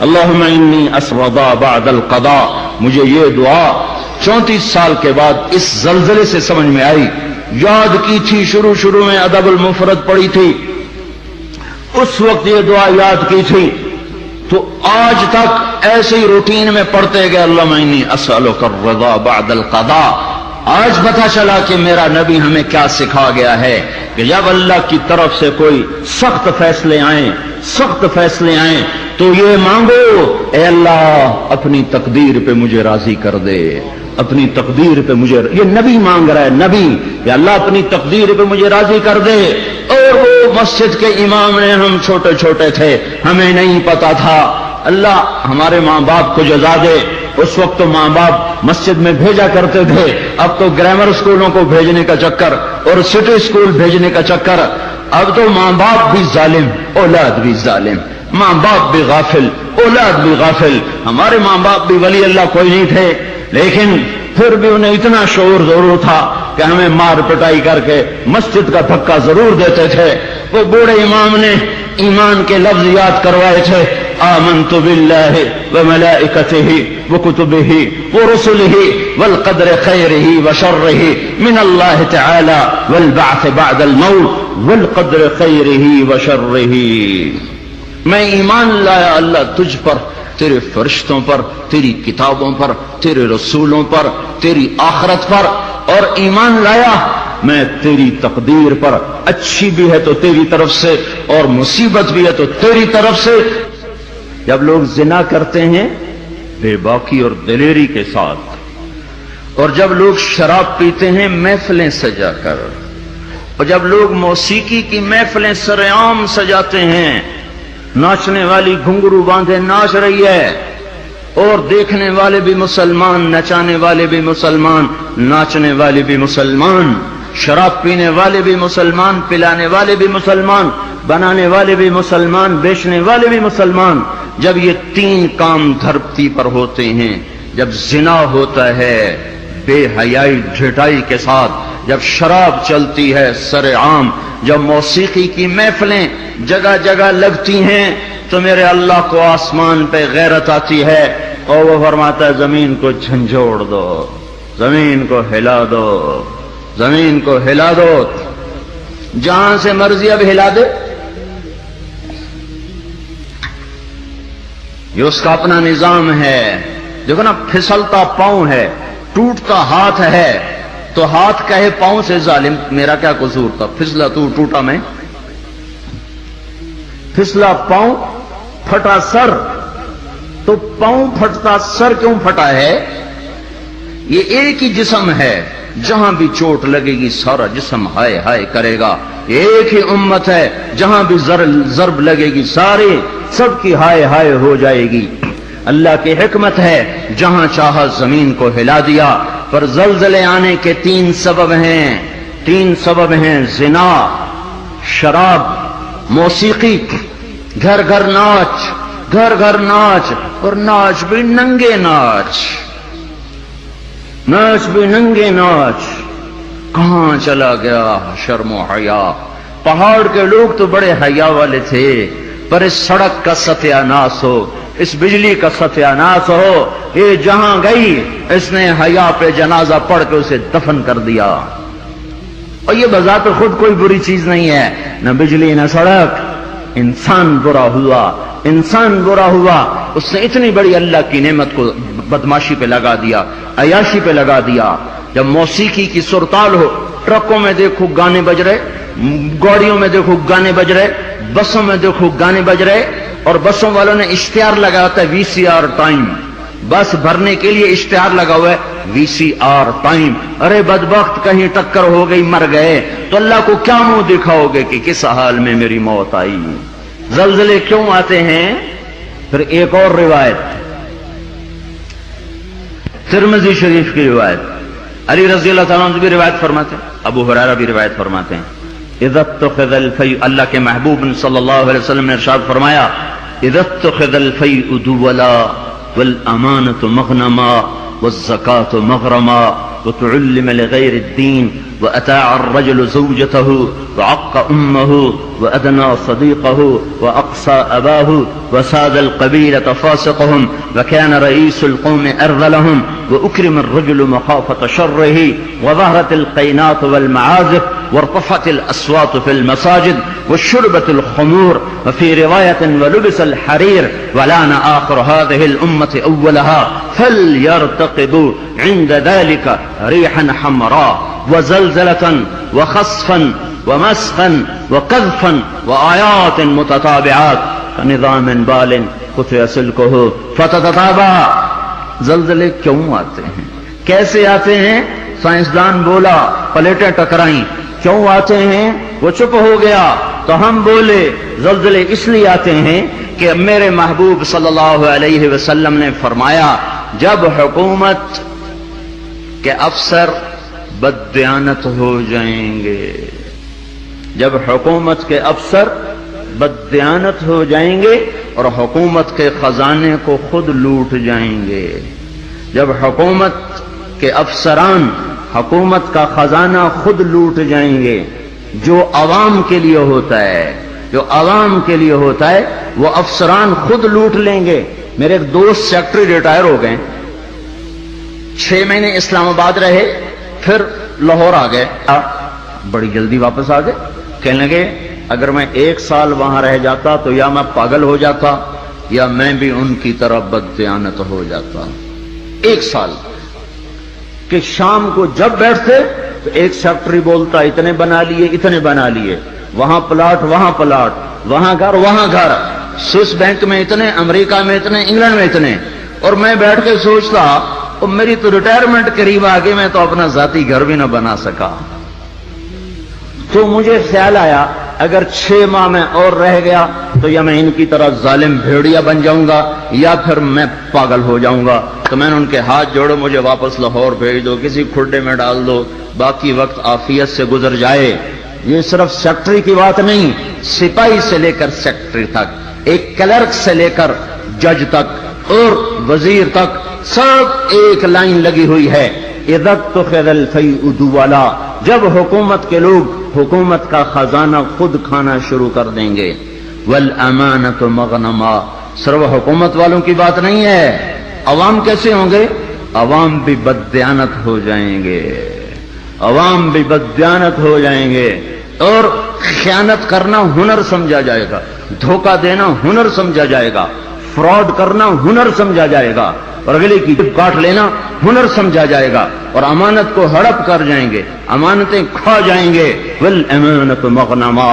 اللہم انی اسردا بعد القضاء. مجھے یہ دعا 34 سال کے بعد اس زلزلے سے سمجھ میں آئی. یاد کی تھی شروع میں ادب المفرد پڑھی تھی، اس وقت یہ دعا یاد کی تھی، تو آج تک ایسے ہی روٹین میں پڑھتے گئے اللہم انی اسألک الرضا بعد القضاء. آج پتہ چلا کہ میرا نبی ہمیں کیا سکھا گیا ہے کہ جب اللہ کی طرف سے کوئی سخت فیصلے آئیں تو یہ مانگو، اے اللہ اپنی تقدیر پہ مجھے راضی کر دے، اپنی تقدیر پہ مجھے، یہ نبی مانگ رہا ہے، نبی، یا اللہ اپنی تقدیر پہ مجھے راضی کر دے. اور وہ مسجد کے امام نے، ہم چھوٹے تھے، ہمیں نہیں پتا تھا. اللہ ہمارے ماں باپ کو جزا دے. اس وقت تو ماں باپ مسجد میں بھیجا کرتے تھے، اب تو گرامر اسکولوں کو بھیجنے کا چکر اور سٹی اسکول بھیجنے کا چکر. اب تو ماں باپ بھی ظالم، اولاد بھی ظالم، ماں باپ بھی غافل، اولاد بھی غافل. ہمارے ماں باپ بھی ولی اللہ کوئی نہیں تھے، لیکن پھر بھی انہیں اتنا شعور ضرور تھا کہ ہمیں مار پٹائی کر کے مسجد کا دھکا ضرور دیتے تھے. وہ بوڑھے امام نے ایمان کے لفظ یاد کروائے تھے، آمنت باللہ وملائکتہ وکتبہ ورسلہ والقدر خیرہ وشرہ من اللہ تعالی والبعث بعد الموت والقدر خیرہ وشرہ. میں ایمان لایا اللہ تجھ پر، تیرے فرشتوں پر، تیری کتابوں پر، تیرے رسولوں پر، تیری آخرت پر، اور ایمان لایا میں تیری تقدیر پر، اچھی بھی ہے تو تیری طرف سے اور مصیبت بھی ہے تو تیری طرف سے. جب لوگ زنا کرتے ہیں بے باکی اور دلیری کے ساتھ، اور جب لوگ شراب پیتے ہیں محفلیں سجا کر، اور جب لوگ موسیقی کی محفلیں سر عام سجاتے ہیں، ناچنے والی گھنگرو باندھے ناچ رہی ہے، اور دیکھنے والے بھی مسلمان، نچانے والے بھی مسلمان، ناچنے والے بھی مسلمان، شراب پینے والے بھی مسلمان، پلانے والے بھی مسلمان، بنانے والے بھی مسلمان، بیچنے والے بھی مسلمان. جب یہ تین کام دھرتی پر ہوتے ہیں، جب زنا ہوتا ہے بے حیائی ڈھٹائی کے ساتھ، جب شراب چلتی ہے سر عام، جب موسیقی کی محفلیں جگہ جگہ لگتی ہیں، تو میرے اللہ کو آسمان پہ غیرت آتی ہے اور وہ فرماتا ہے زمین کو جھنجھوڑ دو، زمین کو ہلا دو، زمین کو ہلا دو. جہاں سے مرضی اب ہلا دے، یہ اس کا اپنا نظام ہے. دیکھو نا، پھسلتا پاؤں ہے، ٹوٹتا ہاتھ ہے، تو ہاتھ کہے پاؤں سے ظالم میرا کیا قصور تھا، پھسلا تو ٹوٹا میں، پھسلا پاؤں پھٹا سر، تو پاؤں پھٹتا سر کیوں پھٹا ہے؟ یہ ایک ہی جسم ہے، جہاں بھی چوٹ لگے گی سارا جسم ہائے ہائے کرے گا. ایک ہی امت ہے، جہاں بھی ضرب لگے گی سارے سب کی ہائے ہائے ہو جائے گی. اللہ کی حکمت ہے، جہاں چاہا زمین کو ہلا دیا. پر زلزلے آنے کے تین سبب ہیں، زنا، شراب، موسیقی. گھر گھر ناچ، اور ناچ بھی ننگے ناچ بھی ننگے ناچ. کہاں چلا گیا شرم و حیا؟ پہاڑ کے لوگ تو بڑے حیا والے تھے، پر اس سڑک کا ستیہ ناس ہو، اس بجلی کا ستیہ ناس ہو. یہ جہاں گئی اس نے حیا پہ جنازہ پڑھ کے اسے دفن کر دیا. اور یہ بذات خود کوئی بری چیز نہیں ہے، نہ بجلی نہ سڑک. انسان برا ہوا، اس نے اتنی بڑی اللہ کی نعمت کو بدماشی پہ لگا دیا، عیاشی پہ لگا دیا. جب موسیقی کی سرتال ہو، ٹرکوں میں دیکھو گانے بج رہے، گاڑیوں میں دیکھو گانے بج رہے، بسوں میں دیکھو گانے بج رہے، اور بسوں والوں نے اشتہار لگا ہوتا ہے VCR ٹائم، بس بھرنے کے لیے اشتہار لگا ہوا ہے VCR ٹائم. ارے بدبخت، کہیں ٹکر ہو گئی مر گئے تو اللہ کو کیا منہ دکھاؤ گے کہ کس حال میں میری موت آئی؟ زلزلے کیوں آتے ہیں؟ پھر ایک اور روایت، ترمذی شریف کی روایت، علی رضی اللہ تعالیٰ عنہ بھی روایت فرماتے ہیں، ابو ہریرہ بھی روایت فرماتے ہیں. اذا اتخذ الفیء، اللہ کے محبوب صلی اللہ علیہ وسلم نے ارشاد فرمایا، اذا اتخذ الفیء دولا والامانة مغنما والزکاة مغرما وتعلم لغیر الدین وأطاع الرجل زوجته وعق أمه وأدنى صديقه وأقصى أباه وساد القبيلة فاسقهم وكان رئيس القوم أرذلهم وأكرم الرجل مخافة شره وظهرت القينات والمعازف وارتفعت الأصوات في المساجد وشربت الخمور وفي رواية ولبس الحرير ولعن آخر هذه الأمة أولها فليرتقبوا عند ذلك ريحا حمراء وزلزلة وخسفا ومسخا وقذفا وآيات متتابعات كنظام بال قطع سلكه فتتتابع. زلزلے کیوں آتے ہیں، کیسے آتے ہیں؟ سائنسدان بولا پلیٹیں ٹکرائیں. کیوں آتے ہیں؟ وہ چپ ہو گیا تو ہم بولے زلزلے اس لیے آتے ہیں کہ میرے محبوب صلی اللہ علیہ وسلم نے فرمایا جب حکومت کے افسر بددیانت ہو جائیں گے، جب حکومت کے افسر بددیانت ہو جائیں گے اور حکومت کے خزانے کو خود لوٹ جائیں گے، جب حکومت کے افسران حکومت کا خزانہ خود لوٹ جائیں گے، جو عوام کے لیے ہوتا ہے، جو عوام کے لیے ہوتا ہے وہ افسران خود لوٹ لیں گے. میرے ایک دوست سیکٹری ریٹائر ہو گئے، 6 مہینے اسلام آباد رہے، پھر لاہور آ گئے، بڑی جلدی واپس آ گئے. کہنے لگے اگر میں 1 سال وہاں رہ جاتا تو یا میں پاگل ہو جاتا یا میں بھی ان کی طرح بددیانت ہو جاتا. 1 سال کہ شام کو جب بیٹھتے تو ایک سیکٹری بولتا اتنے بنا لیے اتنے بنا لیے، وہاں پلاٹ وہاں پلاٹ، وہاں گھر وہاں گھر، سوئس بینک میں اتنے، امریکہ میں اتنے، انگلینڈ میں اتنے. اور میں بیٹھ کے سوچتا اور میری تو ریٹائرمنٹ قریب آ گئی، میں تو اپنا ذاتی گھر بھی نہ بنا سکا. تو مجھے خیال آیا اگر 6 ماہ میں اور رہ گیا تو یا میں ان کی طرح ظالم بھیڑیا بن جاؤں گا یا پھر میں پاگل ہو جاؤں گا. تو میں نے ان کے ہاتھ جوڑے مجھے واپس لاہور بھیج دو، کسی کھڈے میں ڈال دو، باقی وقت عافیت سے گزر جائے. یہ صرف سیکٹری کی بات نہیں، سپاہی سے لے کر سیکٹری تک، ایک کلرک سے لے کر جج تک اور وزیر تک سب ایک لائن لگی ہوئی ہے. اذا اتخذ الفیء دولا، جب حکومت کے لوگ حکومت کا خزانہ خود کھانا شروع کر دیں گے. والامانۃ مغنما، صرف حکومت والوں کی بات نہیں ہے، عوام کیسے ہوں گے؟ عوام بھی بددیانت ہو جائیں گے، عوام بھی بددیانت ہو جائیں گے اور خیانت کرنا ہنر سمجھا جائے گا، دھوکہ دینا ہنر سمجھا جائے گا، فراڈ کرنا ہنر سمجھا جائے گا اور اگلے کی جب کاٹ لینا ہنر سمجھا جائے گا اور امانت کو ہڑپ کر جائیں گے، امانتیں کھا جائیں گے. والامانۃ مغنما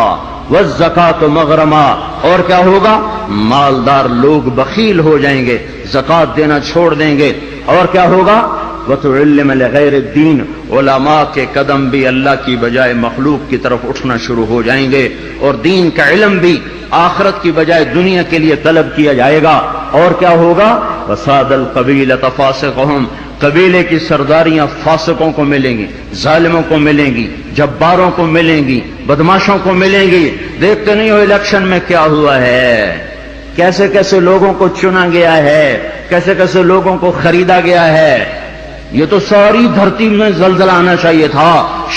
والزکاۃ مغرما، اور کیا ہوگا؟ مالدار لوگ بخیل ہو جائیں گے، زکات دینا چھوڑ دیں گے. اور کیا ہوگا؟ وَتُعِلِّمَ لِغَيْرِ الدِّينِ، علماء کے قدم بھی اللہ کی بجائے مخلوق کی طرف اٹھنا شروع ہو جائیں گے اور دین کا علم بھی آخرت کی بجائے دنیا کے لیے طلب کیا جائے گا. اور کیا ہوگا؟ وَسَادَ الْقَبِيلَةَ فَاسِقُهُمْ، قبیلے کی سرداریاں فاسقوں کو ملیں گی، ظالموں کو ملیں گی، جباروں کو ملیں گی، بدماشوں کو ملیں گی. دیکھتے نہیں ہو الیکشن میں کیا ہوا ہے، کیسے کیسے لوگوں کو چنا گیا ہے، کیسے کیسے لوگوں کو خریدا گیا ہے. یہ تو ساری دھرتی میں زلزلہ آنا چاہیے تھا.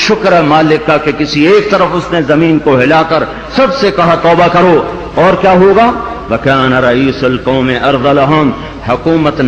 شکر ہے مالک کا کہ کسی ایک طرف اس نے زمین کو ہلا کر سب سے کہا توبہ کرو. اور کیا ہوگا؟ وَكَانَ رَئِيسُ الْقَوْمِ أَرْذَلَهُمْ، حکومت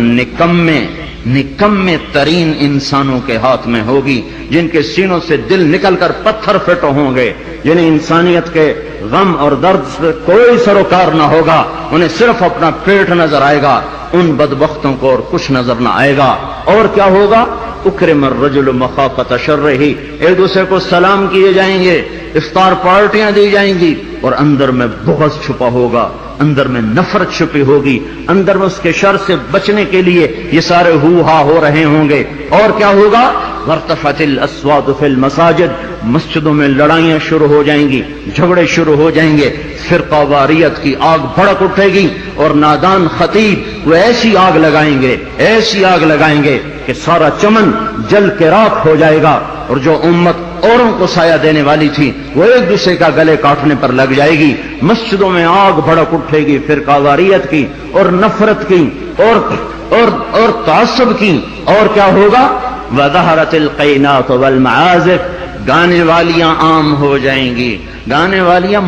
نکمے ترین انسانوں کے ہاتھ میں ہوگی، جن کے سینوں سے دل نکل کر پتھر پھٹ ہوں گے، جنہیں انسانیت کے غم اور درد سے کوئی سروکار نہ ہوگا، انہیں صرف اپنا پیٹ نظر آئے گا، ان بدبختوں کو اور کچھ نظر نہ آئے گا. اور کیا ہوگا؟ اکرم الرجل مخافۃ شرہ، ایک دوسرے کو سلام کیے جائیں گے، افطار پارٹیاں دی جائیں گی اور اندر میں بغض چھپا ہوگا، اندر میں نفرت چھپی ہوگی، اندر میں اس کے شر سے بچنے کے لیے یہ سارے ہو ہا ہو رہے ہوں گے. اور کیا ہوگا؟ وارتفعت الاصوات فی المساجد، مسجدوں میں لڑائیاں شروع ہو جائیں گی، جھگڑے شروع ہو جائیں گے، فرقہ واریت کی آگ بھڑک اٹھے گی اور نادان خطیب وہ ایسی آگ لگائیں گے، ایسی آگ لگائیں گے کہ سارا چمن جل کے راکھ ہو جائے گا اور جو امت اوروں کو سایہ دینے والی تھی وہ ایک دوسرے کا گلے کاٹنے پر لگ جائے گی. مسجدوں میں آگ بھڑک اٹھے گی فرقہ واریت کی اور نفرت کی اور تعصب کی. اور کیا ہوگا؟ وَظَهَرَتِ الْقَيْنَاتُ وَالْمَعَازِفُ، گانے والیاں عام ہو جائیں گی. گانے والیاں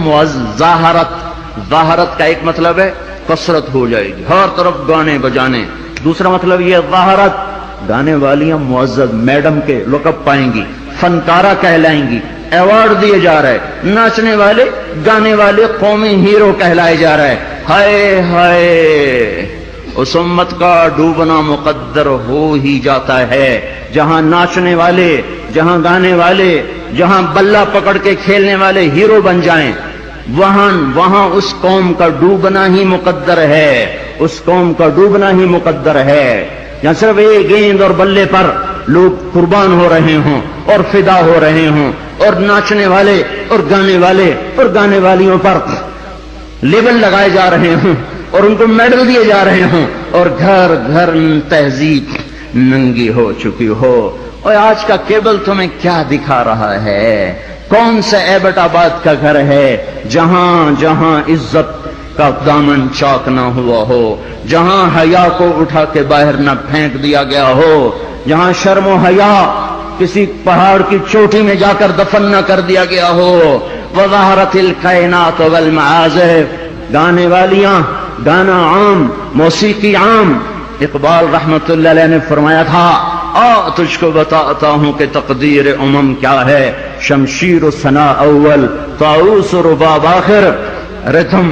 ظاہرت کا ایک مطلب ہے کثرت ہو جائے گی، ہر طرف گانے بجانے. دوسرا مطلب یہ ظاہرت، گانے والیاں معزز میڈم کے لقب پائیں گی، فنکارہ کہلائیں گی، ایوارڈ دیے جا رہے. ناچنے والے گانے والے قومی ہیرو کہلائے جا رہے. ہائے ہائے، اس امت کا ڈوبنا مقدر ہو ہی جاتا ہے. جہاں ناچنے والے، جہاں گانے والے، جہاں بلہ پکڑ کے کھیلنے والے ہیرو بن جائیں، وہاں اس قوم کا ڈوبنا ہی مقدر ہے. اس قوم کا ڈوبنا ہی مقدر ہے. جہاں صرف ایک گیند اور بلے پر لوگ قربان ہو رہے ہوں اور فدا ہو رہے ہوں، اور ناچنے والے اور گانے والے اور گانے والیوں پر لیبل لگائے جا رہے ہوں اور ان کو میڈل دیے جا رہے ہوں، اور گھر گھر تہذیب ننگی ہو چکی ہو. اور آج کا کیبل تمہیں کیا دکھا رہا ہے؟ کون سا ایبٹ آباد کا گھر ہے جہاں جہاں عزت کا دامن چاک نہ ہوا ہو، جہاں حیا کو اٹھا کے باہر نہ پھینک دیا گیا ہو، جہاں شرم و حیا کسی پہاڑ کی چوٹی میں جا کر دفن نہ کر دیا گیا ہو. وظہرت الکائنات والمعازف، گانے والیاں، گانا عام، موسیقی عام. اقبال رحمت اللہ علیہ نے فرمایا تھا، تجھ کو بتاتا ہوں کہ تقدیر امم کیا ہے، شمشیر و ثنا اول، طاؤس و رباب آخر. ارے تم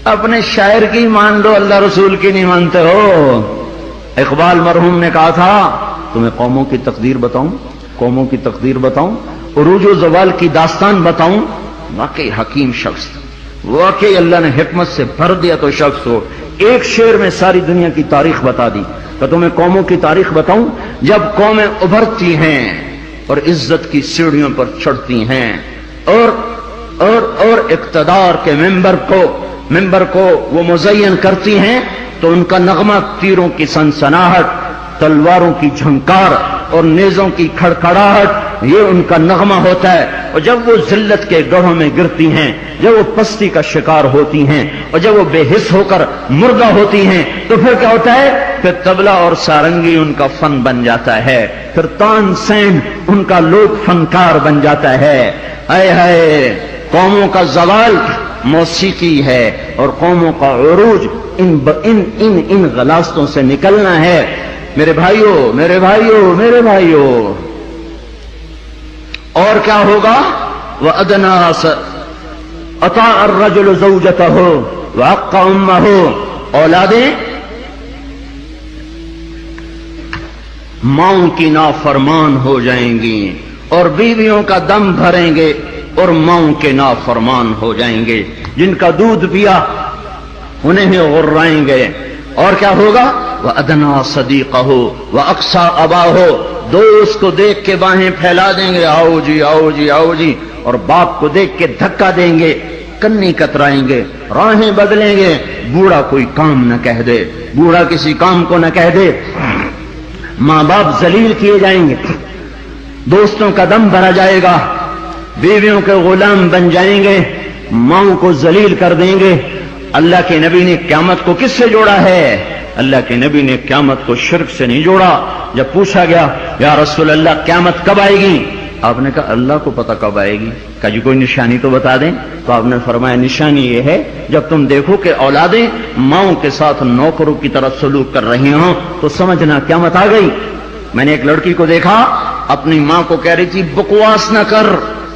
اپنے شاعر کی مان لو، اللہ رسول کی نہیں مانتے ہو. اقبال مرحوم نے کہا تھا، تمہیں قوموں کی تقدیر بتاؤں، قوموں کی تقدیر بتاؤں، عروج و زوال کی داستان بتاؤں. واقعی حکیم شخص، واقعی اللہ نے حکمت سے بھر دیا تو شخص ہو. ایک شعر میں ساری دنیا کی تاریخ بتا دی. تو تمہیں قوموں کی تاریخ بتاؤں جب قومیں ابھرتی ہیں اور عزت کی سیڑھیوں پر چڑھتی ہیں اور اقتدار کے ممبر کو وہ مزین کرتی ہیں، تو ان کا نغمہ تیروں کی سنسناہٹ، تلواروں کی جھنکار اور نیزوں کی کھڑکھڑاہٹ، یہ ان کا نغمہ ہوتا ہے. اور جب وہ ذلت کے گڑھوں میں گرتی ہیں، جب وہ پستی کا شکار ہوتی ہیں، اور جب وہ بے حس ہو کر مردہ ہوتی ہیں، تو پھر کیا ہوتا ہے؟ پھر طبلہ اور سارنگی ان کا فن بن جاتا ہے، پھر تان سین ان کا لوک فنکار بن جاتا ہے. اے ہائے، قوموں کا زوال موسیقی ہے اور قوموں کا عروج ان غلاستوں سے نکلنا ہے. میرے بھائیوں، میرے بھائیوں، میرے بھائیوں، اور کیا ہوگا؟ وَأَدْنَا أَطَاعَ الرَّجُلُ زَوْجَتَهُ وَعَقَّ أُمَّهُ. اولادیں ماؤں کی نافرمان ہو جائیں گی اور بیویوں کا دم بھریں گے اور ماؤں کے نافرمان ہو جائیں گے. جن کا دودھ پیا انہیں ہی غرائیں گے. اور کیا ہوگا؟ وَأَدْنَا صَدِيقَهُ وَأَقْصَى أَبَاهُ. دوست کو دیکھ کے باہیں پھیلا دیں گے، آؤ جی آؤ جی آؤ جی، اور باپ کو دیکھ کے دھکا دیں گے، کنی کترائیں گے، راہیں بدلیں گے. بوڑھا کوئی کام نہ کہہ دے، بوڑھا کسی کام کو نہ کہہ دے. ماں باپ ذلیل کیے جائیں گے، دوستوں کا دم بھرا جائے گا، بیویوں کے غلام بن جائیں گے، ماؤں کو ذلیل کر دیں گے. اللہ کے نبی نے قیامت کو کس سے جوڑا ہے؟ اللہ کے نبی نے قیامت کو شرک سے نہیں جوڑا. جب پوچھا گیا یا رسول اللہ قیامت کب آئے گی، آپ نے کہا اللہ کو پتہ کب آئے گی. کہا جی کوئی نشانی تو بتا دیں. تو آپ نے فرمایا نشانی یہ ہے جب تم دیکھو کہ اولادیں ماؤں کے ساتھ نوکروں کی طرح سلوک کر رہی ہوں تو سمجھنا قیامت آ گئی. میں نے ایک لڑکی کو دیکھا اپنی ماں کو کہہ رہی تھی بکواس نہ کر،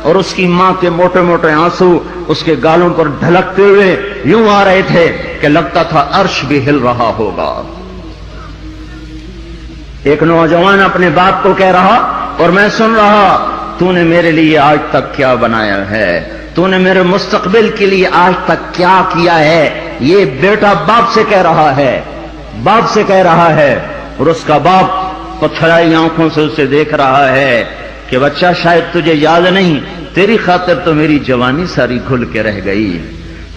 اور اس کی ماں کے موٹے موٹے آنسو اس کے گالوں پر ڈھلکتے ہوئے یوں آ رہے تھے کہ لگتا تھا عرش بھی ہل رہا ہوگا. ایک نوجوان اپنے باپ کو کہہ رہا اور میں سن رہا، تو نے میرے لیے آج تک کیا بنایا ہے، تو نے میرے مستقبل کے لیے آج تک کیا کیا ہے. یہ بیٹا باپ سے کہہ رہا ہے، باپ سے کہہ رہا ہے. اور اس کا باپ پتھرائی آنکھوں سے اسے دیکھ رہا ہے کہ بچہ شاید تجھے یاد نہیں، تیری خاطر تو میری جوانی ساری گھل کے رہ گئی.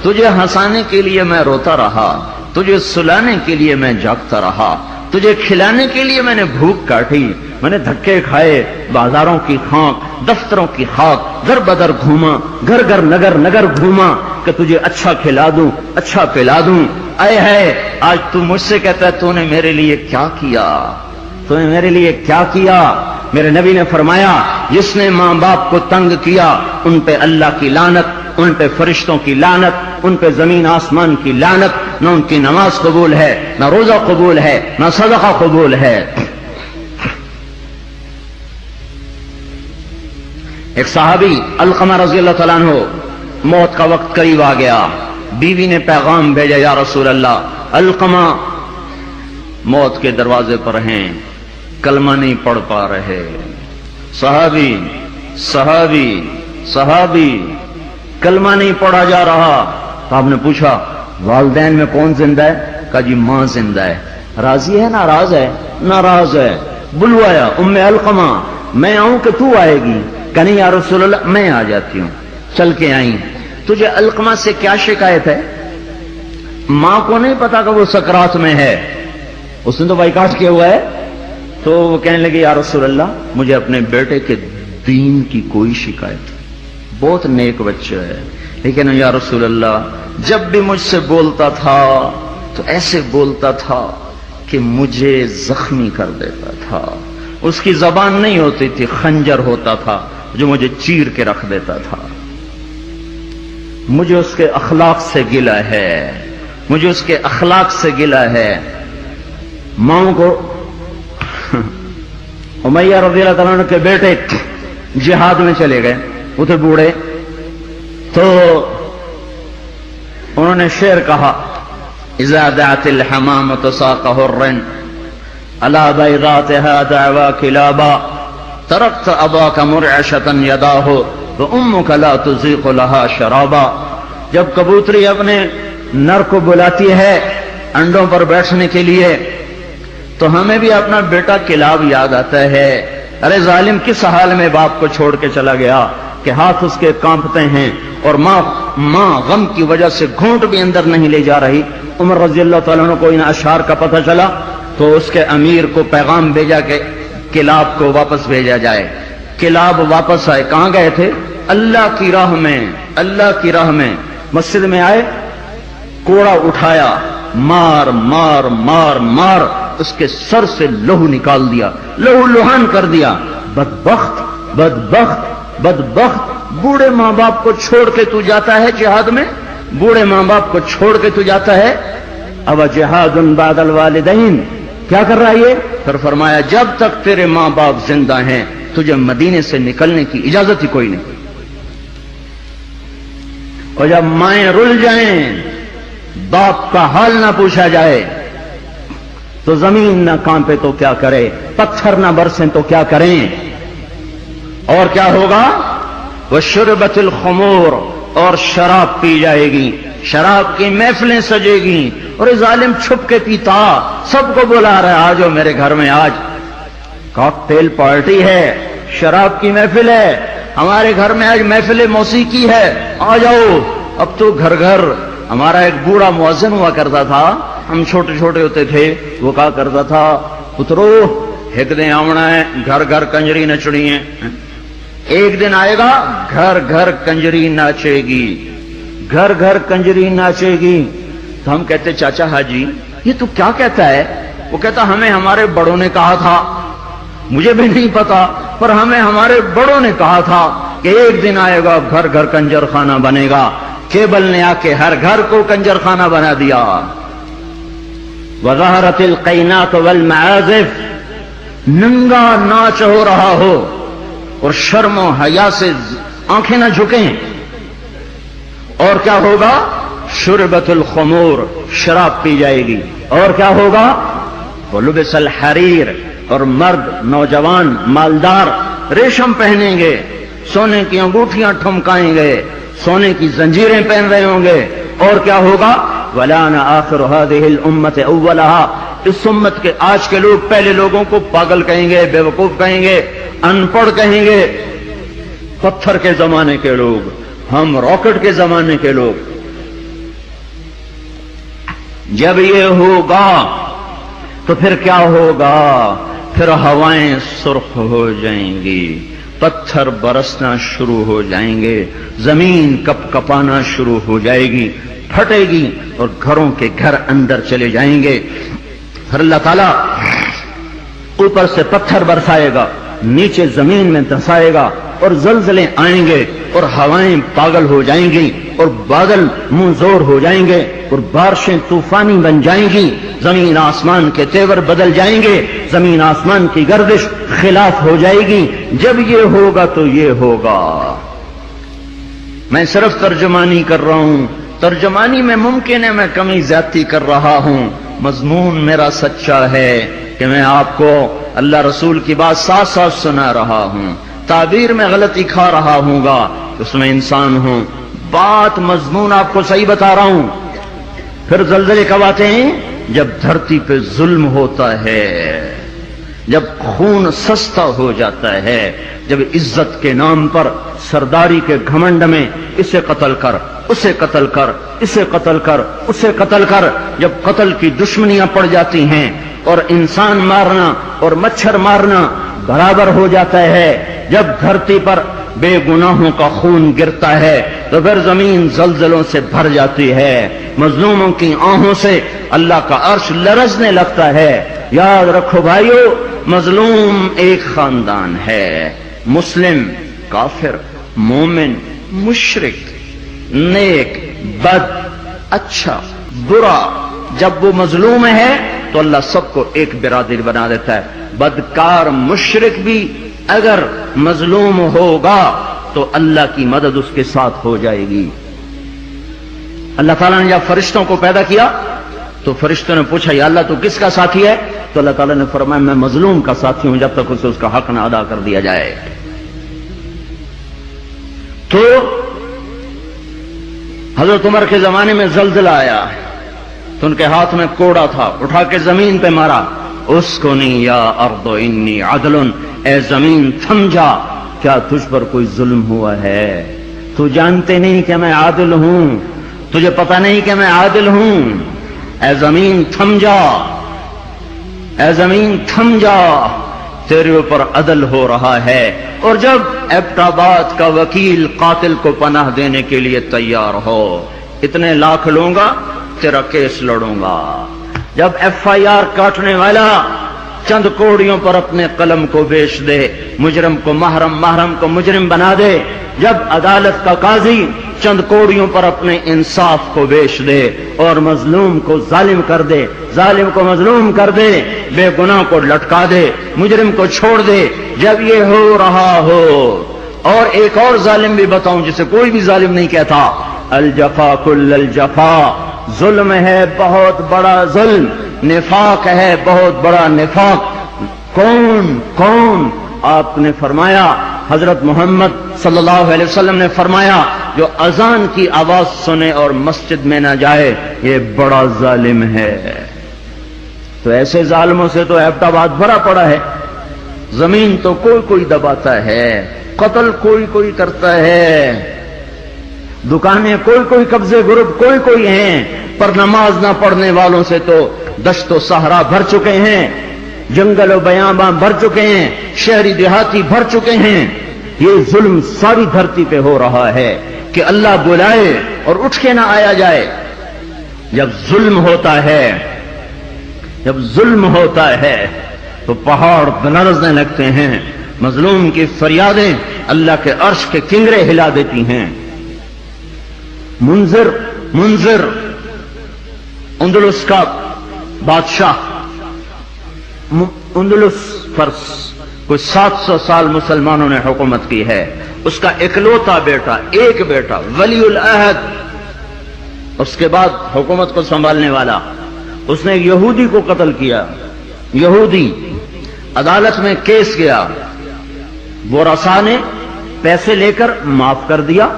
تجھے ہنسانے کے لیے میں روتا رہا، تجھے سلانے کے لیے میں جاگتا رہا، تجھے کھلانے کے لیے میں نے بھوک کاٹی، میں نے دھکے کھائے، بازاروں کی خاک، دفتروں کی خاک، در بدر گھوما، گھر گھر نگر نگر گھوما کہ تجھے اچھا کھلا دوں، اچھا پلا دوں. اے ہے آج تو مجھ سے کہتا ہے تو نے میرے لیے کیا کیا، تو نے میرے لیے کیا کیا. میرے نبی نے فرمایا جس نے ماں باپ کو تنگ کیا ان پہ اللہ کی لعنت، ان پہ فرشتوں کی لعنت، ان پہ زمین آسمان کی لعنت، نہ ان کی نماز قبول ہے، نہ روزہ قبول ہے، نہ صدقہ قبول ہے۔ ایک صحابی علقمہ رضی اللہ تعالیٰ عنہ، موت کا وقت قریب آ گیا، بیوی نے پیغام بھیجا یا رسول اللہ علقمہ موت کے دروازے پر ہیں، کلمہ نہیں پڑھ پا رہے۔ صحابی کلمہ نہیں پڑھا جا رہا۔ تو آپ نے پوچھا والدین میں کون زندہ ہے؟ کہا جی ماں زندہ ہے۔ راضی ہے ناراض ہے؟ ناراض ہے۔ بلوایا ام علقمہ، میں آؤں کہ تو آئے گی؟ کہ نہیں یا رسول اللہ میں آ جاتی ہوں۔ چل کے آئیں۔ تجھے علقمہ سے کیا شکایت ہے؟ ماں کو نہیں پتا کہ وہ سکرات میں ہے، اس نے تو بائیکاٹ کیا ہوا ہے۔ تو وہ کہنے لگے یا رسول اللہ مجھے اپنے بیٹے کے دین کی کوئی شکایت، بہت نیک بچہ ہے، لیکن یا رسول اللہ جب بھی مجھ سے بولتا تھا تو ایسے بولتا تھا کہ مجھے زخمی کر دیتا تھا، اس کی زبان نہیں ہوتی تھی، خنجر ہوتا تھا جو مجھے چیر کے رکھ دیتا تھا۔ مجھے اس کے اخلاق سے گلہ ہے، مجھے اس کے اخلاق سے گلہ ہے۔ ماں کو امیہ رضی اللہ تعالیٰ عنہ کے بیٹے جہاد میں چلے گئے، وہ تھے بوڑھے، تو انہوں نے شعر کہا اذا دعت الحمامة ساق حر على بيضاتها دعوى كلابا تركت اباك مرعشة يداه وامك لا تزيق لها شرابا۔ جب کبوتری اپنے نر کو بلاتی ہے انڈوں پر بیٹھنے کے لیے تو ہمیں بھی اپنا بیٹا کلاب یاد آتا ہے۔ ارے ظالم کس حال میں باپ کو چھوڑ کے چلا گیا کہ ہاتھ اس کے کانپتے ہیں، اور ماں غم کی وجہ سے گھونٹ بھی اندر نہیں لے جا رہی۔ عمر رضی اللہ تعالیٰ عنہ کو ان اشعار کا پتہ چلا تو اس کے امیر کو پیغام بھیجا کہ کلاب کو واپس بھیجا جائے۔ کلاب واپس آئے، کہاں گئے تھے؟ اللہ کی راہ میں، اللہ کی راہ میں۔ مسجد میں آئے، کوڑا اٹھایا، مار مار مار مار اس کے سر سے لہو نکال دیا، لہو لہان کر دیا۔ بدبخت بدبخت بدبخت، بوڑھے ماں باپ کو چھوڑ کے تو جاتا ہے جہاد میں، بوڑھے ماں باپ کو چھوڑ کے تو جاتا ہے۔ اب جہاد بعد الوالدین، کیا کر رہا ہے یہ؟ پھر فرمایا جب تک تیرے ماں باپ زندہ ہیں تجھے مدینے سے نکلنے کی اجازت ہی کوئی نہیں، اور جب مائیں رل جائیں، باپ کا حال نہ پوچھا جائے تو زمین نہ کانپے تو کیا کرے، پتھر نہ برسیں تو کیا کریں، اور کیا ہوگا؟ وشربت الخمور، اور شراب پی جائے گی، شراب کی محفلیں سجے گی، اور ظالم چھپ کے پیتا، سب کو بلا رہا ہے آجو میرے گھر میں، آج کاکٹیل پارٹی ہے، شراب کی محفل ہے، ہمارے گھر میں آج محفل موسیقی ہے، آ جاؤ۔ اب تو گھر گھر، ہمارا ایک بوڑھا مؤذن ہوا کرتا تھا، ہم چھوٹے چھوٹے ہوتے تھے، وہ کہا کرتا تھا پترو ایک دن آونا ہے گھر گھر کنجری نچڑی ہے، ایک دن آئے گا گھر گھر کنجری ناچے گی، گھر گھر کنجری ناچے گی۔ تو ہم کہتے چاچا حاجی یہ تو کیا کہتا ہے؟ وہ کہتا ہمیں ہمارے بڑوں نے کہا تھا، مجھے بھی نہیں پتا پر ہمیں ہمارے بڑوں نے کہا تھا کہ ایک دن آئے گا گھر گھر کنجر خانہ بنے گا۔ کیبل نے آ کے ہر گھر کو کنجر خانہ بنا دیا۔ وظہرت القینات والمعازف، ننگا ناچ ہو رہا ہو اور شرم و حیا سے آنکھیں نہ جھکیں، اور کیا ہوگا؟ شربت الخمور، شراب پی جائے گی، اور کیا ہوگا؟ ولبس الحریر، اور مرد نوجوان مالدار ریشم پہنیں گے، سونے کی انگوٹھیاں ٹھمکائیں گے، سونے کی زنجیریں پہن رہے ہوں گے، اور کیا ہوگا؟ وَلَانَ آخِرُ هَذِهِ الْأُمَّةِ أَوَّلَهَا، اس امت کے آج کے لوگ پہلے لوگوں کو پاگل کہیں گے، بے وقوف کہیں گے، ان پڑھ کہیں گے، پتھر کے زمانے کے لوگ، ہم راکٹ کے زمانے کے لوگ۔ جب یہ ہوگا تو پھر کیا ہوگا؟ پھر ہوائیں سرخ ہو جائیں گی، پتھر برسنا شروع ہو جائیں گے، زمین کپ کپانا شروع ہو جائے گی، پھٹے گی، اور گھروں کے گھر اندر چلے جائیں گے۔ پھر اللہ تعالیٰ اوپر سے پتھر برسائے گا، نیچے زمین میں دھسائے گا اور زلزلے آئیں گے اور ہوائیں پاگل ہو جائیں گی اور بادل منہ زور ہو جائیں گے اور بارشیں طوفانی بن جائیں گی، زمین آسمان کے تیور بدل جائیں گے، زمین آسمان کی گردش خلاف ہو جائے گی۔ جب یہ ہوگا تو یہ ہوگا۔ میں صرف ترجمانی کر رہا ہوں، ترجمانی میں ممکن ہے میں کمی زیادتی کر رہا ہوں، مضمون میرا سچا ہے کہ میں آپ کو اللہ رسول کی بات ساتھ ساتھ سنا رہا ہوں۔ تعبیر میں غلطی کھا رہا ہوں گا، اس میں انسان ہوں، بات مضمون آپ کو صحیح بتا رہا ہوں۔ پھر زلزلے کب آتے ہیں؟ جب دھرتی پہ ظلم ہوتا ہے، جب خون سستا ہو جاتا ہے، جب عزت کے نام پر سرداری کے گھمنڈ میں اسے قتل کر، اسے قتل کر، اسے قتل کر، اسے قتل کر، جب قتل کی دشمنیاں پڑ جاتی ہیں اور انسان مارنا اور مچھر مارنا برابر ہو جاتا ہے، جب دھرتی پر بے گناہوں کا خون گرتا ہے تو پھر زمین زلزلوں سے بھر جاتی ہے، مظلوموں کی آہوں سے اللہ کا عرش لرزنے لگتا ہے۔ یاد رکھو بھائیو، مظلوم ایک خاندان ہے، مسلم، کافر، مومن، مشرک، نیک، بد، اچھا، برا، جب وہ مظلوم ہے تو اللہ سب کو ایک برادری بنا دیتا ہے۔ بدکار مشرک بھی اگر مظلوم ہوگا تو اللہ کی مدد اس کے ساتھ ہو جائے گی۔ اللہ تعالیٰ نے جب فرشتوں کو پیدا کیا تو فرشتوں نے پوچھا یا اللہ تو کس کا ساتھی ہے؟ تو اللہ تعالیٰ نے فرمایا میں مظلوم کا ساتھی ہوں جب تک اسے اس کا حق نہ ادا کر دیا جائے۔ تو حضرت عمر کے زمانے میں زلزلہ آیا تو ان کے ہاتھ میں کوڑا تھا، اٹھا کے زمین پہ مارا، اسکنی یا ارض انی عدل، اے زمین تھم جا، کیا تجھ پر کوئی ظلم ہوا ہے؟ تو جانتے نہیں کہ میں عادل ہوں، تجھے پتہ نہیں کہ میں عادل ہوں، اے زمین تھم جا، اے زمین تھم جا، تیرے اوپر عدل ہو رہا ہے۔ اور جب ایبٹ آباد کا وکیل قاتل کو پناہ دینے کے لیے تیار ہو، اتنے لاکھ لوں گا، تیرا کیس لڑوں گا۔ جب ایف آئی آر کاٹنے والا چند کوڑیوں پر اپنے قلم کو بیچ دے، مجرم کو محرم، محرم کو مجرم بنا دے، جب عدالت کا قاضی چند کوڑیوں پر اپنے انصاف کو بیچ دے اور مظلوم کو ظالم کر دے، ظالم کو مظلوم کر دے، بے گناہ کو لٹکا دے، مجرم کو چھوڑ دے، جب یہ ہو رہا ہو، اور ایک اور ظالم بھی بتاؤں جسے کوئی بھی ظالم نہیں کہتا، الجفا کل الجفا، ظلم ہے بہت بڑا ظلم، نفاق ہے بہت بڑا نفاق۔ کون کون؟ آپ نے فرمایا، حضرت محمد صلی اللہ علیہ وسلم نے فرمایا، جو اذان کی آواز سنے اور مسجد میں نہ جائے یہ بڑا ظالم ہے۔ تو ایسے ظالموں سے تو ایبٹ آباد بھرا پڑا ہے، زمین تو کوئی کوئی دباتا ہے، قتل کوئی کوئی کرتا ہے، دکانیں کوئی کوئی، قبضے گروپ کوئی کوئی ہیں، پر نماز نہ پڑھنے والوں سے تو دشت و صحرا بھر چکے ہیں، جنگل و بیاباں بھر چکے ہیں، شہری دیہاتی بھر چکے ہیں۔ یہ ظلم ساری دھرتی پہ ہو رہا ہے کہ اللہ بلائے اور اٹھ کے نہ آیا جائے۔ جب ظلم ہوتا ہے، جب ظلم ہوتا ہے تو پہاڑ لرزنے لگتے ہیں، مظلوم کی فریادیں اللہ کے عرش کے کنگرے ہلا دیتی ہیں۔ منذر اندلس کا بادشاہ، اندلس پر کوئی 700 سال مسلمانوں نے حکومت کی ہے، اس کا اکلوتا بیٹا، ایک بیٹا ولی العہد، اس کے بعد حکومت کو سنبھالنے والا، اس نے ایک یہودی کو قتل کیا، یہودی، عدالت میں کیس گیا، ورثاء نے پیسے لے کر معاف کر دیا،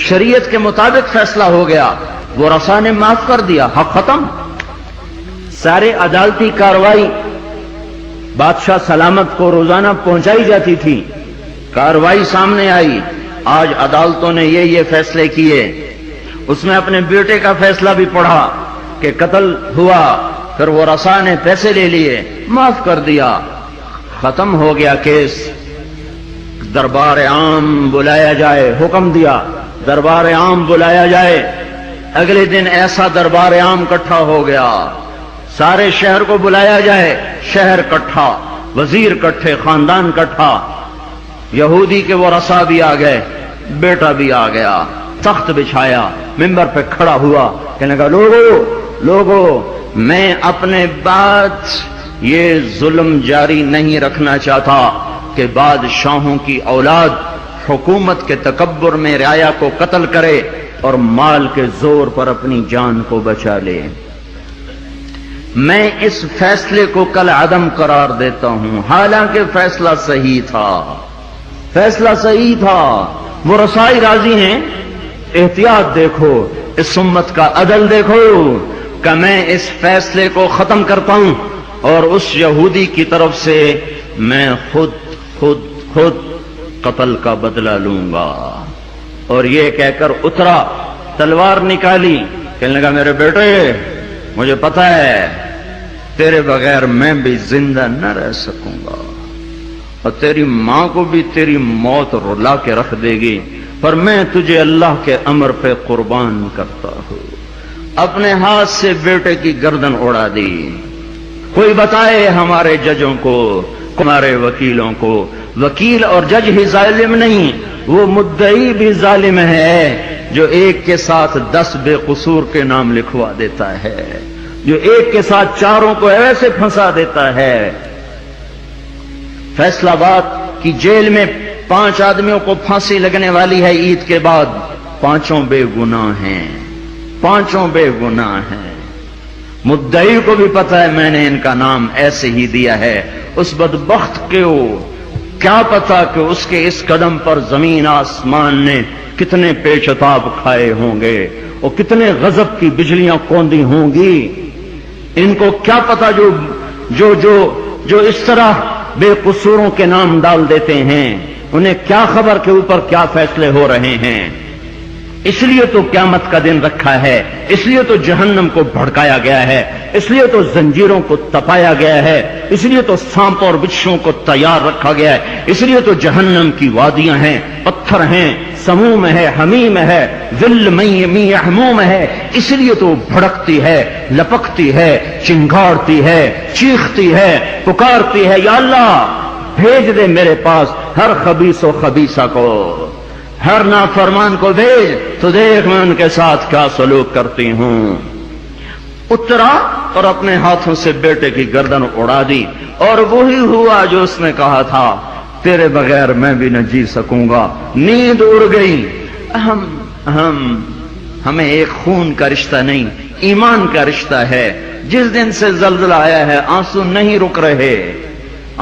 شریعت کے مطابق فیصلہ ہو گیا، ورثاء نے معاف کر دیا، حق ختم۔ سارے عدالتی کاروائی بادشاہ سلامت کو روزانہ پہنچائی جاتی تھی، کاروائی سامنے آئی، آج عدالتوں نے یہ فیصلے کیے، اس نے اپنے بیٹے کا فیصلہ بھی پڑھا کہ قتل ہوا، پھر ورثاء نے پیسے لے لیے، معاف کر دیا، ختم ہو گیا کیس۔ دربار عام بلایا جائے، حکم دیا دربار عام بلایا جائے، اگلے دن ایسا دربار عام اکٹھا ہو گیا، سارے شہر کو بلایا جائے، شہر اکٹھا، وزیر کٹھے، خاندان کٹھا، یہودی کے وہ رسا بھی آ گئے، بیٹا بھی آ گیا، تخت بچھایا، ممبر پہ کھڑا ہوا، کہنے لگا لوگو میں اپنے بعد یہ ظلم جاری نہیں رکھنا چاہتا کہ بادشاہوں کی اولاد حکومت کے تکبر میں رعایا کو قتل کرے اور مال کے زور پر اپنی جان کو بچا لے۔ میں اس فیصلے کو کل عدم قرار دیتا ہوں، حالانکہ فیصلہ صحیح تھا، فیصلہ صحیح تھا۔ وہ رسائی راضی ہیں، احتیاط دیکھو، اس امت کا عدل دیکھو کہ میں اس فیصلے کو ختم کرتا ہوں اور اس یہودی کی طرف سے میں خود قتل کا بدلہ لوں گا۔ اور یہ کہہ کر اترا، تلوار نکالی، کہنے لگا میرے بیٹے مجھے پتا ہے تیرے بغیر میں بھی زندہ نہ رہ سکوں گا اور تیری ماں کو بھی تیری موت رلا کے رکھ دے گی، پر میں تجھے اللہ کے امر پہ قربان کرتا ہوں۔ اپنے ہاتھ سے بیٹے کی گردن اڑا دی۔ کوئی بتائے ہمارے ججوں کو، ہمارے وکیلوں کو، وکیل اور جج ہی ظالم نہیں، وہ مدعی بھی ظالم ہے جو ایک کے ساتھ 10 بے قصور کے نام لکھوا دیتا ہے، جو ایک کے ساتھ 4 کو ایسے پھنسا دیتا ہے۔ فیصلہ آباد کی جیل میں 5 آدمیوں کو پھانسی لگنے والی ہے عید کے بعد، 5 بے گناہ ہیں، 5 بے گناہ ہیں۔ مدعی کو بھی پتا ہے میں نے ان کا نام ایسے ہی دیا ہے، اس بدبخت کو کیا پتا کہ اس کے اس قدم پر زمین آسمان نے کتنے پیچتاب کھائے ہوں گے اور کتنے غضب کی بجلیاں کوندی ہوں گی۔ ان کو کیا پتا جو اس طرح بے قصوروں کے نام ڈال دیتے ہیں، انہیں کیا خبر کے اوپر کیا فیصلے ہو رہے ہیں۔ اس لیے تو قیامت کا دن رکھا ہے، اس لیے تو جہنم کو بھڑکایا گیا ہے، اس لیے تو زنجیروں کو تپایا گیا ہے، اس لیے تو سانپ اور بچھوؤں کو تیار رکھا گیا ہے، اس لیے تو جہنم کی وادیاں ہیں، پتھر ہیں، سموم ہے، حمیم ہے، ذل می یحموم ہے، اس لیے تو بھڑکتی ہے، لپکتی ہے، چنگاڑتی ہے، چیختی ہے، پکارتی ہے، یا اللہ بھیج دے میرے پاس ہر خبیث و خبیثہ کو، ہر نافرمان کو بھیج، تو دیکھ میں ان کے ساتھ کیا سلوک کرتی ہوں۔ اترا اور اپنے ہاتھوں سے بیٹے کی گردن اڑا دی، اور وہی ہوا جو اس نے کہا تھا، تیرے بغیر میں بھی نہ جی سکوں گا۔ نیند اڑ گئی۔ ہمیں ایک خون کا رشتہ نہیں، ایمان کا رشتہ ہے۔ جس دن سے زلزلہ آیا ہے آنسو نہیں رک رہے،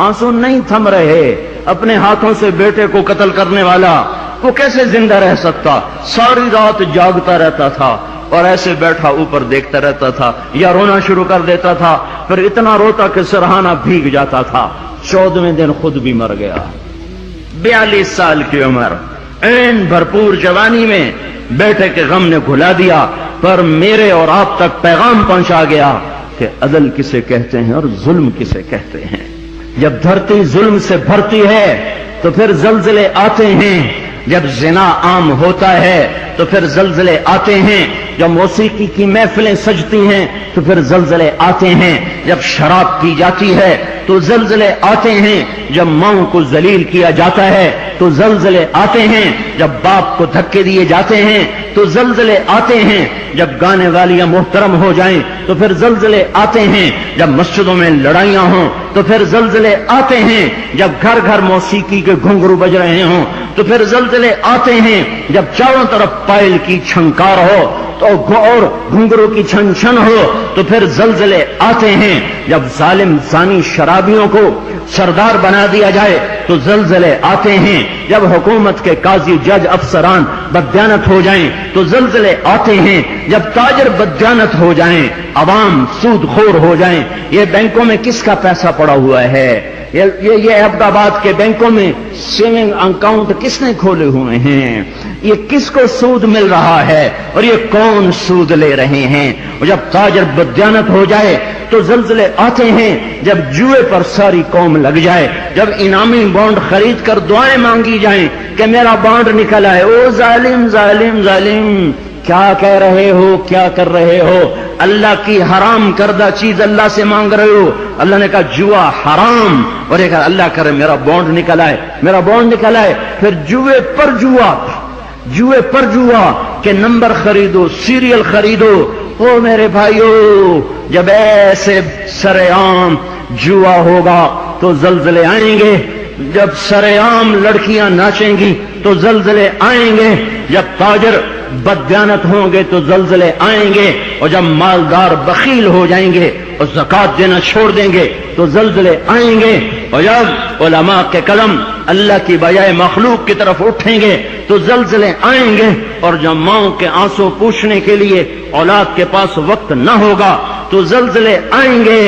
آنسو نہیں تھم رہے۔ اپنے ہاتھوں سے بیٹے کو قتل کرنے والا وہ کیسے زندہ رہ سکتا؟ ساری رات جاگتا رہتا تھا اور ایسے بیٹھا اوپر دیکھتا رہتا تھا، یا رونا شروع کر دیتا تھا، پھر اتنا روتا کہ سرہانہ بھیگ جاتا تھا۔ 14ویں دن خود بھی مر گیا۔ 42 سال کی عمر، این بھرپور جوانی میں بیٹے کے غم نے گھلا دیا، پر میرے اور آپ تک پیغام پہنچا گیا کہ عدل کسے کہتے ہیں اور ظلم کسے کہتے ہیں۔ جب دھرتی ظلم سے بھرتی ہے تو پھر زلزلے آتے ہیں، جب زنا عام ہوتا ہے تو پھر زلزلے آتے ہیں، جب موسیقی کی محفلیں سجتی ہیں تو پھر زلزلے آتے ہیں، جب شراب پی جاتی ہے تو زلزلے آتے ہیں، جب ماں کو ذلیل کیا جاتا ہے تو زلزلے آتے ہیں، جب باپ کو دھکے دیے جاتے ہیں تو زلزلے آتے ہیں، جب گانے والیاں محترم ہو جائیں تو پھر زلزلے آتے ہیں، جب مسجدوں میں لڑائیاں ہوں تو پھر زلزلے آتے ہیں، جب گھر گھر موسیقی کے گھنگرو بج رہے ہوں تو پھر زلزلے آتے ہیں، جب چاروں طرف پائل کی چھنکار ہو اور گھنگرو کی چھن چھن ہو تو پھر زلزلے آتے ہیں، جب ظالم زانی شرابیوں کو سردار بنا دیا جائے تو زلزلے آتے ہیں، جب حکومت کے قاضی جج افسران بددیانت ہو جائیں تو زلزلے آتے ہیں، جب تاجر بددیانت ہو جائیں، عوام سود خور ہو جائیں۔ یہ بینکوں میں کس کا پیسہ پڑا ہوا ہے؟ یہ عبد آباد کے بینکوں میں سیونگ اکاؤنٹ کس نے کھولے ہوئے ہیں؟ یہ کس کو سود مل رہا ہے اور یہ کون سود لے رہے ہیں؟ اور جب تاجر بددیانت ہو جائے تو زلزلے آتے ہیں، جب جوئے پر ساری قوم لگ جائے، جب انعامی بانڈ خرید کر دعائیں مانگی جائیں کہ میرا بانڈ نکل آئے۔ او ظالم ظالم ظالم، کیا کہہ رہے ہو، کیا کر رہے ہو؟ اللہ کی حرام کردہ چیز اللہ سے مانگ رہے ہو. اللہ نے کہا جوا حرام، اور ایک اللہ کرے میرا بانڈ نکل آئے، میرا بانڈ نکل آئے. پھر جوے پر جوا کہ نمبر خریدو، سیریل خریدو. او میرے بھائیو، جب ایسے سرے عام جوا ہوگا تو زلزلے آئیں گے. جب سرے عام لڑکیاں ناچیں گی تو زلزلے آئیں گے. جب تاجر بددیانت ہوں گے تو زلزلے آئیں گے. اور جب مالدار بخیل ہو جائیں گے اور زکوٰۃ دینا چھوڑ دیں گے تو زلزلے آئیں گے. اور جب علماء کے قلم اللہ کی بجائے مخلوق کی طرف اٹھیں گے تو زلزلے آئیں گے. اور جب ماؤں کے آنسو پوچھنے کے لیے اولاد کے پاس وقت نہ ہوگا تو زلزلے آئیں گے.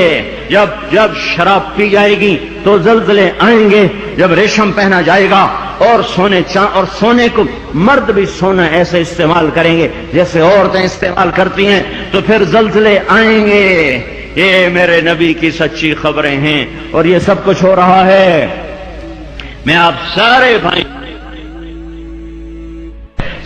جب شراب پی جائے گی تو زلزلے آئیں گے. جب ریشم پہنا جائے گا اور سونے کو مرد بھی سونا ایسے استعمال کریں گے جیسے عورتیں استعمال کرتی ہیں تو پھر زلزلے آئیں گے. یہ میرے نبی کی سچی خبریں ہیں اور یہ سب کچھ ہو رہا ہے. میں آپ سارے بھائی،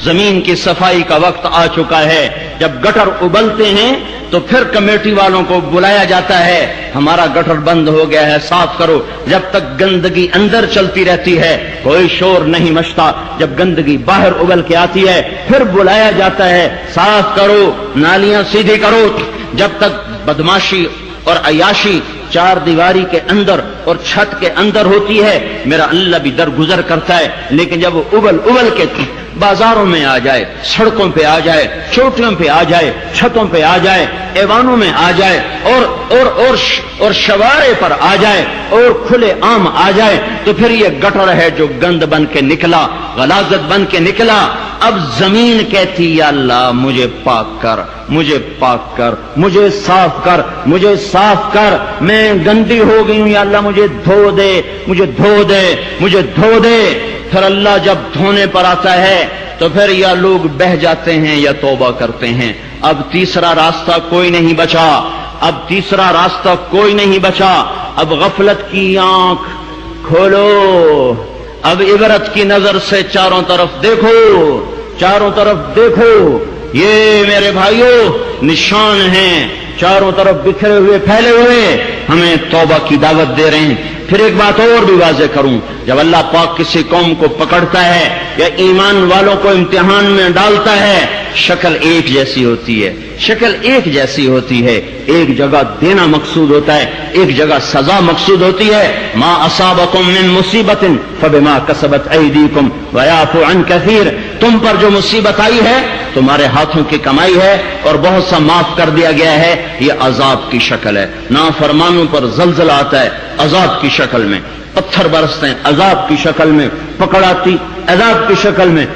زمین کی صفائی کا وقت آ چکا ہے. جب گٹر ابلتے ہیں تو پھر کمیٹی والوں کو بلایا جاتا ہے، ہمارا گٹر بند ہو گیا ہے، صاف کرو. جب تک گندگی اندر چلتی رہتی ہے کوئی شور نہیں مچتا. جب گندگی باہر ابل کے آتی ہے پھر بلایا جاتا ہے، صاف کرو، نالیاں سیدھی کرو. جب تک بدماشی اور عیاشی چار دیواری کے اندر اور چھت کے اندر ہوتی ہے میرا اللہ بھی درگزر کرتا ہے. لیکن جب وہ ابل کے بازاروں میں آ جائے، سڑکوں پہ آ جائے، چوٹیوں پہ آ جائے، چھتوں پہ آ جائے، ایوانوں میں آ جائے اور شوارے پر آ جائے اور کھلے عام آ جائے تو پھر یہ گٹر ہے جو گند بن کے نکلا، غلاظت بن کے نکلا. اب زمین کہتی یا اللہ مجھے پاک کر، مجھے پاک کر، مجھے صاف کر، مجھے صاف کر، میں گندی ہو گئی ہوں، یا اللہ مجھے دھو دے، مجھے دھو دے، مجھے دھو دے. پھر اللہ جب دھونے پر آتا ہے تو پھر یا لوگ بہہ جاتے ہیں یا توبہ کرتے ہیں. اب تیسرا راستہ کوئی نہیں بچا، اب تیسرا راستہ کوئی نہیں بچا. اب غفلت کی آنکھ کھولو، اب عبرت کی نظر سے چاروں طرف دیکھو، چاروں طرف دیکھو. یہ میرے بھائیوں نشان ہیں چاروں طرف بکھرے ہوئے پھیلے ہوئے، ہمیں توبہ کی دعوت دے رہے ہیں. پھر ایک بات اور بھی واضح کروں، جب اللہ پاک کسی قوم کو پکڑتا ہے یا ایمان والوں کو امتحان میں ڈالتا ہے شکل ایک جیسی ہوتی ہے، شکل ایک جیسی ہوتی ہے. ایک جگہ دینا مقصود ہوتا ہے، ایک جگہ سزا مقصود ہوتی ہے. ما اصابکم من مصیبت فبما کسبت ایدیکم ویعفو عن کثیر. تم پر جو مصیبت آئی ہے تمہارے ہاتھوں کی کمائی ہے اور بہت سا معاف کر دیا گیا ہے. یہ عذاب کی شکل ہے. نافرمانوں پر زلزلہ آتا ہے عذاب کی شکل میں، پتھر برستے ہیں عذاب کی شکل میں، پکڑ آتی عذاب کی شکل میں.